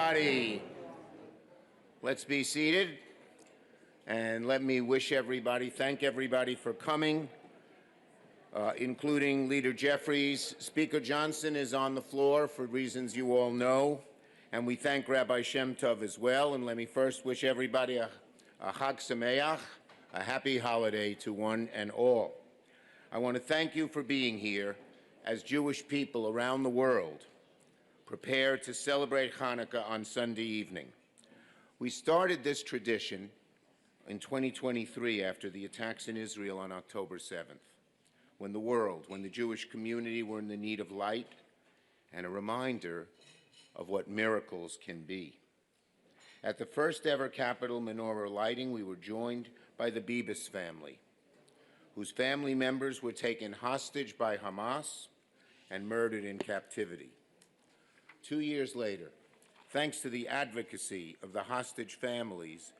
everybody. Let's be seated. And let me wish everybody, thank everybody for coming, including Leader Jeffries. Speaker Johnson is on the floor for reasons you all know. And we thank Rabbi Shem Tov as well. And let me first wish everybody a Chag Sameach, a happy holiday to one and all. I want to thank you for being here as Jewish people around the world prepare to celebrate Hanukkah on Sunday evening. We started this tradition in 2023 after the attacks in Israel on October 7th, when the Jewish community were in the need of light and a reminder of what miracles can be. At the first ever Capitol Menorah lighting, we were joined by the Bibas family, whose family members were taken hostage by Hamas and murdered in captivity. 2 years later, thanks to the advocacy of the hostage families,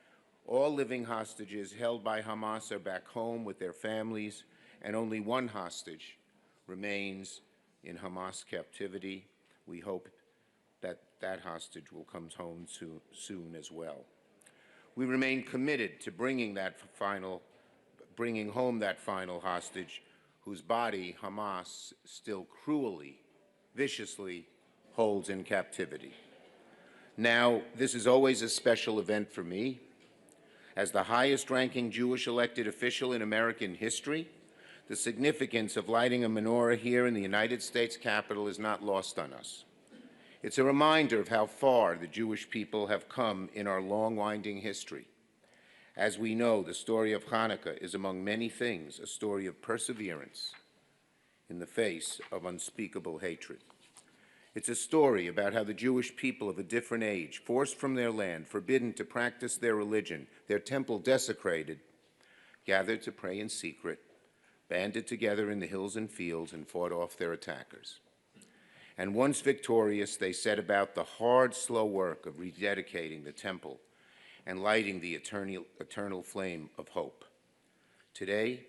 all living hostages held by Hamas are back home with their families, and only one hostage remains in Hamas captivity. We hope that that hostage will come home soon as well. We remain committed to bringing home that final hostage, whose body Hamas still cruelly, viciously holds in captivity. Now, this is always a special event for me. As the highest-ranking Jewish elected official in American history, the significance of lighting a menorah here in the United States Capitol is not lost on us. It's a reminder of how far the Jewish people have come in our long, winding history. As we know, the story of Hanukkah is, among many things, a story of perseverance in the face of unspeakable hatred. It's a story about how the Jewish people of a different age, forced from their land, forbidden to practice their religion, their temple desecrated, gathered to pray in secret, banded together in the hills and fields, and fought off their attackers. And once victorious, they set about the hard, slow work of rededicating the temple and lighting the eternal flame of hope. Today,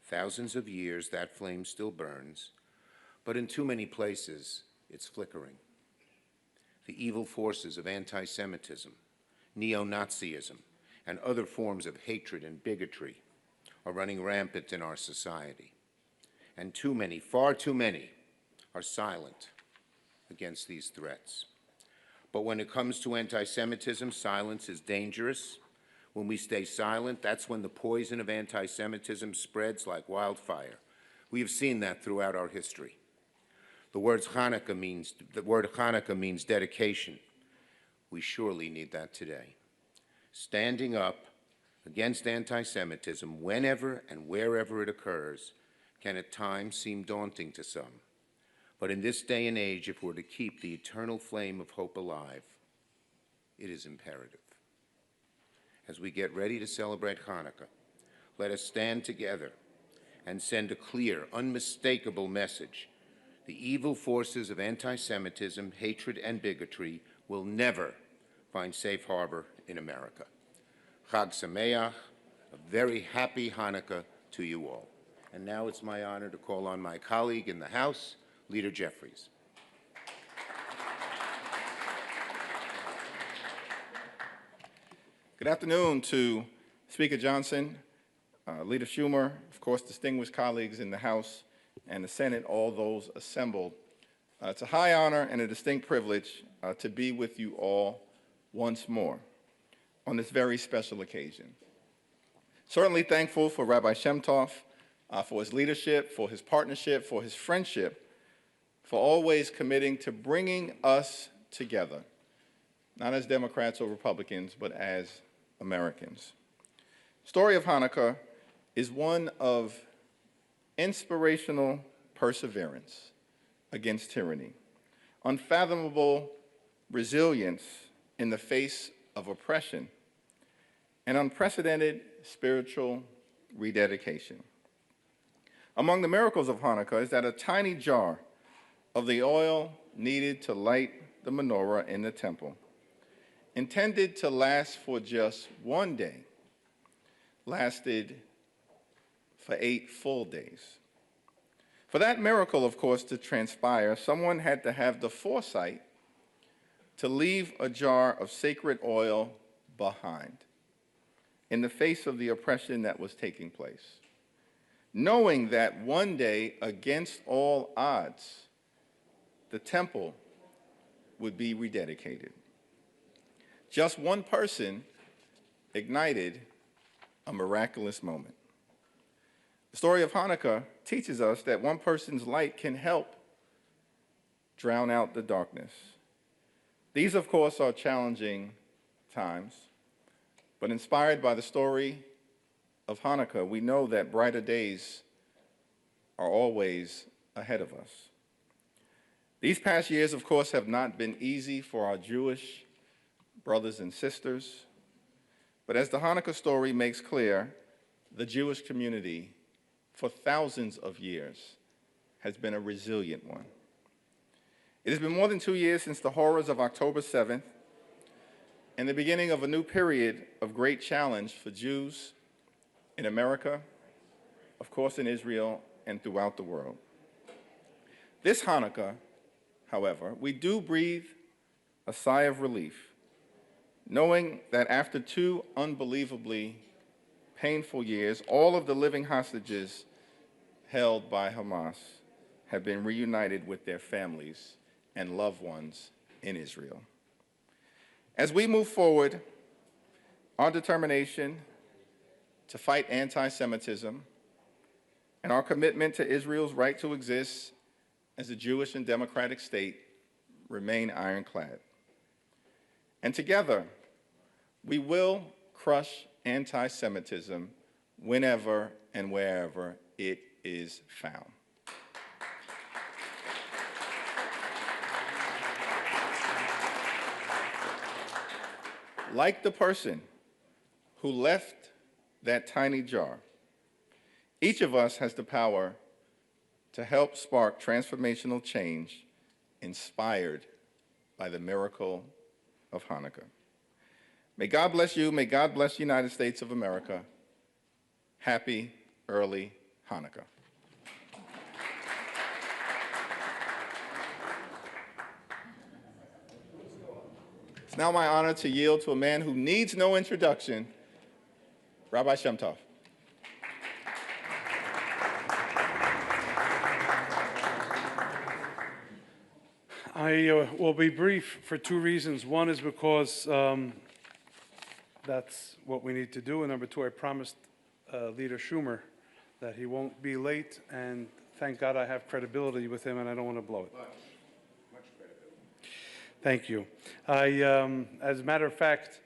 thousands of years, that flame still burns, but in too many places, it's flickering. The evil forces of anti-Semitism, neo-Nazism, and other forms of hatred and bigotry are running rampant in our society. And too many, far too many, are silent against these threats. But when it comes to anti-Semitism, silence is dangerous. When we stay silent, that's when the poison of anti-Semitism spreads like wildfire. We have seen that throughout our history. The word Hanukkah means dedication. We surely need that today. Standing up against anti-Semitism, whenever and wherever it occurs, can at times seem daunting to some. But in this day and age, if we're to keep the eternal flame of hope alive, it is imperative. As we get ready to celebrate Hanukkah, let us stand together and send a clear, unmistakable message. The evil forces of anti-Semitism, hatred, and bigotry will never find safe harbor in America. Chag Sameach, a very happy Hanukkah to you all. And now it's my honor to call on my colleague in the House, Leader Jeffries. Good afternoon to Speaker Johnson, Leader Schumer, of course, distinguished colleagues in the House and the Senate, all those assembled. It's a high honor and a distinct privilege to be with you all once more on this very special occasion. Certainly thankful for Rabbi Shem Tov, for his leadership, for his partnership, for his friendship, for always committing to bringing us together, not as Democrats or Republicans, but as Americans. The story of Hanukkah is one of inspirational perseverance against tyranny, unfathomable resilience in the face of oppression, and unprecedented spiritual rededication. Among the miracles of Hanukkah is that a tiny jar of the oil needed to light the menorah in the temple, intended to last for just one day, lasted for 8 full days. For that miracle, of course, to transpire, someone had to have the foresight to leave a jar of sacred oil behind in the face of the oppression that was taking place, knowing that one day, against all odds, the temple would be rededicated. Just one person ignited a miraculous moment. The story of Hanukkah teaches us that one person's light can help drown out the darkness. These, of course, are challenging times, but inspired by the story of Hanukkah, we know that brighter days are always ahead of us. These past years, of course, have not been easy for our Jewish brothers and sisters, but as the Hanukkah story makes clear, the Jewish community for thousands of years has been a resilient one. It has been more than 2 years since the horrors of October 7th and the beginning of a new period of great challenge for Jews in America, of course in Israel, and throughout the world. This Hanukkah, however, we do breathe a sigh of relief, knowing that after 2 unbelievably painful years, all of the living hostages held by Hamas have been reunited with their families and loved ones in Israel. As we move forward, our determination to fight anti-Semitism and our commitment to Israel's right to exist as a Jewish and democratic state remain ironclad. And together, we will crush anti-Semitism whenever and wherever it is found. Like the person who left that tiny jar, each of us has the power to help spark transformational change inspired by the miracle of Hanukkah. May God bless you. May God bless the United States of America. Happy early Hanukkah. It's now my honor to yield to a man who needs no introduction, Rabbi Shmuli. I will be brief for 2 reasons. One is because that's what we need to do, and number 2, I promised Leader Schumer that he won't be late, and thank God I have credibility with him, and I don't want to blow it. Much credibility. Thank you. As a matter of fact,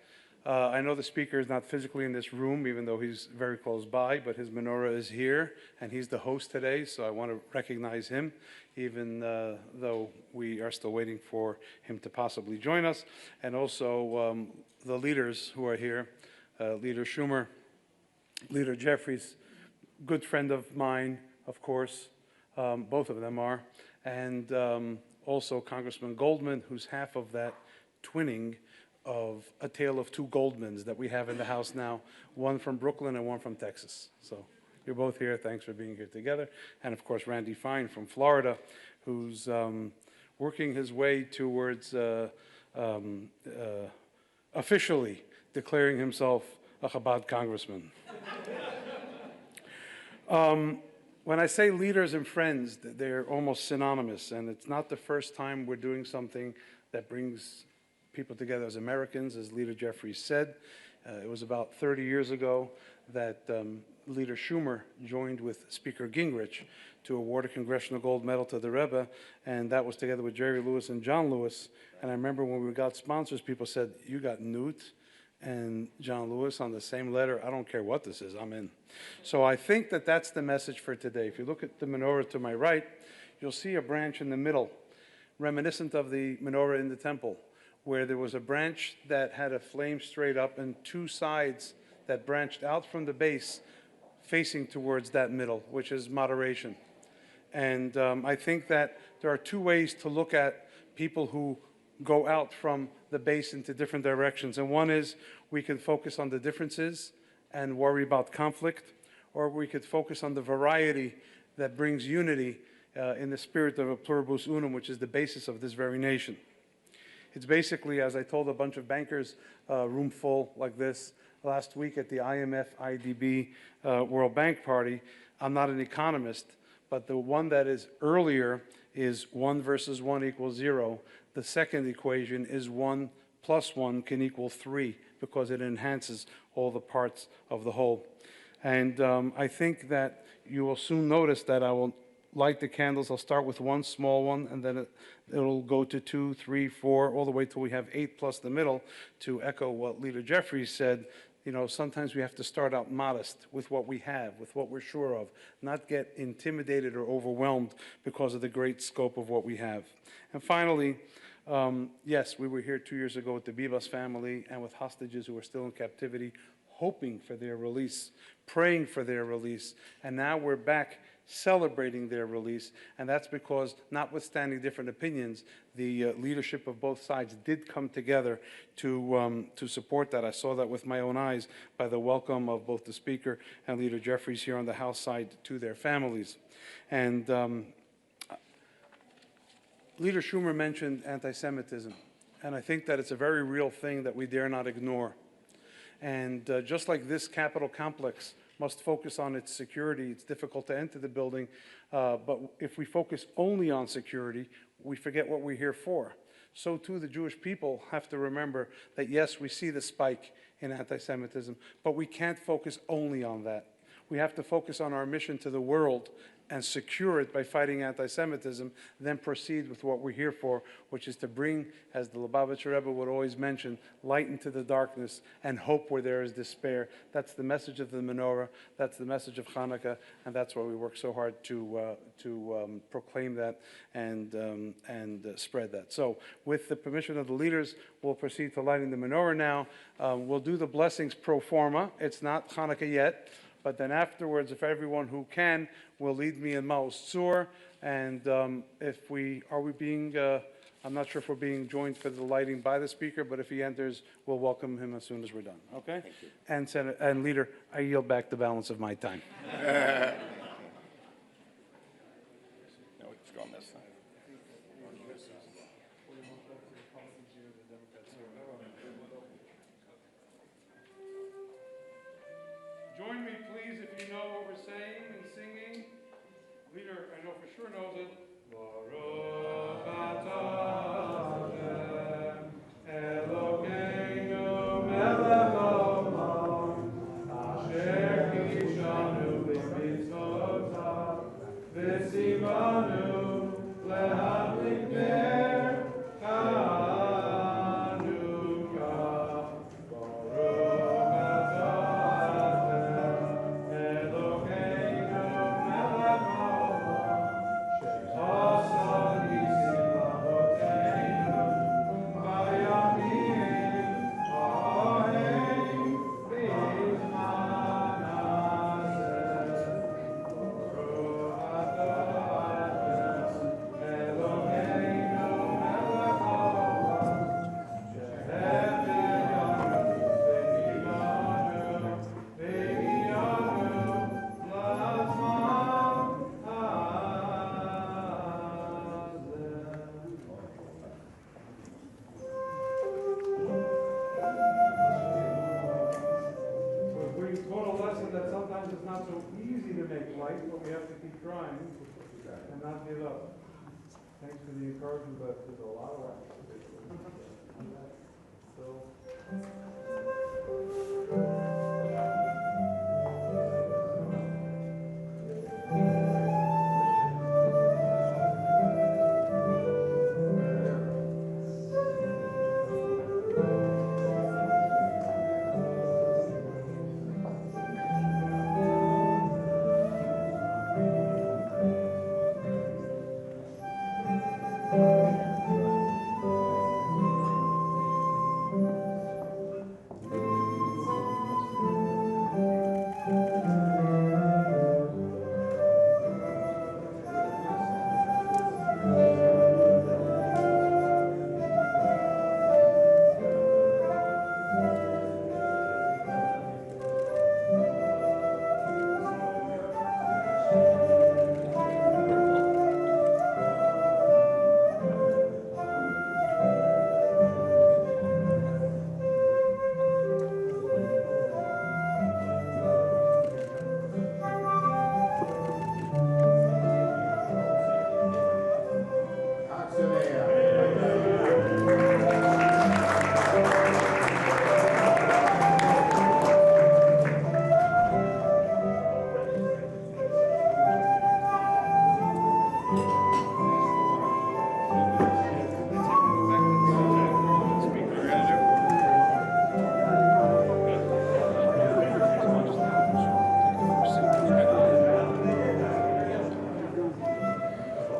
I know the speaker is not physically in this room, even though he's very close by, but his menorah is here, and he's the host today, so I want to recognize him, even though we are still waiting for him to possibly join us, and also the leaders who are here, Leader Schumer, Leader Jeffries, good friend of mine, of course, both of them are, and also Congressman Goldman, who's half of that twinning of a tale of 2 Goldmans that we have in the House now, one from Brooklyn and one from Texas. So you're both here. Thanks for being here together. And of course, Randy Fine from Florida, who's working his way towards officially declaring himself a Chabad congressman. When I say leaders and friends, they're almost synonymous, and it's not the first time we're doing something that brings people together as Americans, as Leader Jeffries said. It was about 30 years ago that Leader Schumer joined with Speaker Gingrich to award a Congressional Gold Medal to the Rebbe, and that was together with Jerry Lewis and John Lewis. And I remember when we got sponsors, people said, "You got Newt and John Lewis on the same letter. I don't care what this is, I'm in." So I think that that's the message for today. If you look at the menorah to my right, you'll see a branch in the middle, reminiscent of the menorah in the temple, where there was a branch that had a flame straight up and 2 sides that branched out from the base facing towards that middle, which is moderation. And I think that there are 2 ways to look at people who go out from the base into different directions. And one is we can focus on the differences and worry about conflict, or we could focus on the variety that brings unity in the spirit of a pluribus unum, which is the basis of this very nation. It's basically, as I told a bunch of bankers, room full like this last week at the IMF IDB World Bank party. I'm not an economist, but the one that is earlier is 1 versus 1 equals 0. The second equation is 1 plus 1 can equal 3 because it enhances all the parts of the whole. And I think that you will soon notice that I will light the candles. I'll start with one small one, and then it'll go to 2, 3, 4, all the way till we have 8 plus the middle. To echo what Leader Jeffries said, you know, sometimes we have to start out modest with what we have, with what we're sure of, not get intimidated or overwhelmed because of the great scope of what we have. And finally, yes, we were here 2 years ago with the Bibas family and with hostages who are still in captivity, hoping for their release, praying for their release, and now we're back celebrating their release, and that's because, notwithstanding different opinions, the leadership of both sides did come together to support that. I saw that with my own eyes by the welcome of both the Speaker and Leader Jeffries here on the House side to their families. And Leader Schumer mentioned anti-Semitism, and I think that it's a very real thing that we dare not ignore. And just like this Capitol complex must focus on its security, it's difficult to enter the building, but if we focus only on security, we forget what we're here for. So too the Jewish people have to remember that yes, we see the spike in anti-Semitism, but we can't focus only on that. We have to focus on our mission to the world and secure it by fighting anti-Semitism, then proceed with what we're here for, which is to bring, as the Lubavitcher Rebbe would always mention, light into the darkness and hope where there is despair. That's the message of the menorah, that's the message of Hanukkah, and that's why we work so hard to proclaim that and spread that. So with the permission of the leaders, we'll proceed to lighting the menorah now. We'll do the blessings pro forma. It's not Hanukkah yet. But then afterwards, if everyone who can will lead me in Maos Tzur, and I'm not sure if we're being joined for the lighting by the Speaker, but if he enters, we'll welcome him as soon as we're done, okay? Thank you. And Senator, and Leader, I yield back the balance of my time. Join me, please, if you know what we're saying and singing. Leader, I know for sure knows it. Baruch atah Hashem, Elokeinu melech haolam, asher kishanu b'mitzvotav, v'tzivanu le'adlik ner Hanukkah. Baruch atah Elokeinu melech haolam, she'asa nisim avoteinu bayamim ha'ohem b'zman hazeh. Baruch atah Hashem, Elokeinu melech haolam, she'evianu v'hiyanu la'azman hazeh. We taught a lesson that sometimes it's not so easy to make light, but we have to keep trying and not give up. Thanks for the encouragement, but there's a lot of work. So.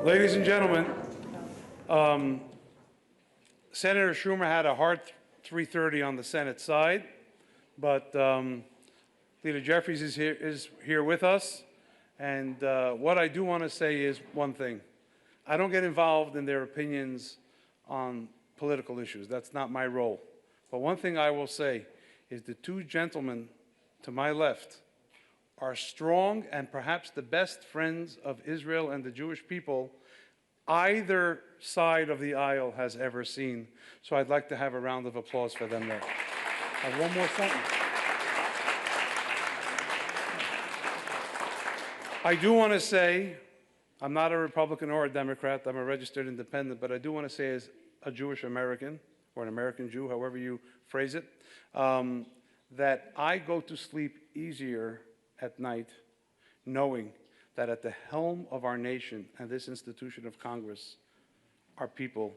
Ladies and gentlemen, Senator Schumer had a hard 3:30 on the Senate side, but Leader Jeffries is here with us. And what I do want to say is one thing. I don't get involved in their opinions on political issues. That's not my role. But one thing I will say is the two gentlemen to my left are strong and perhaps the best friends of Israel and the Jewish people either side of the aisle has ever seen. So I'd like to have a round of applause for them there. I have one more sentence. I do want to say, I'm not a Republican or a Democrat, I'm a registered independent, but I do want to say as a Jewish American, or an American Jew, however you phrase it, that I go to sleep easier at night knowing that at the helm of our nation and this institution of Congress are people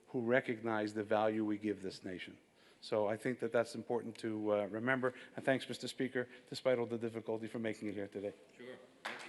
who recognize the value we give this nation. So I think that that's important to remember. And thanks, Mr. Speaker, despite all the difficulty, for making it here today. Sure. Thank you.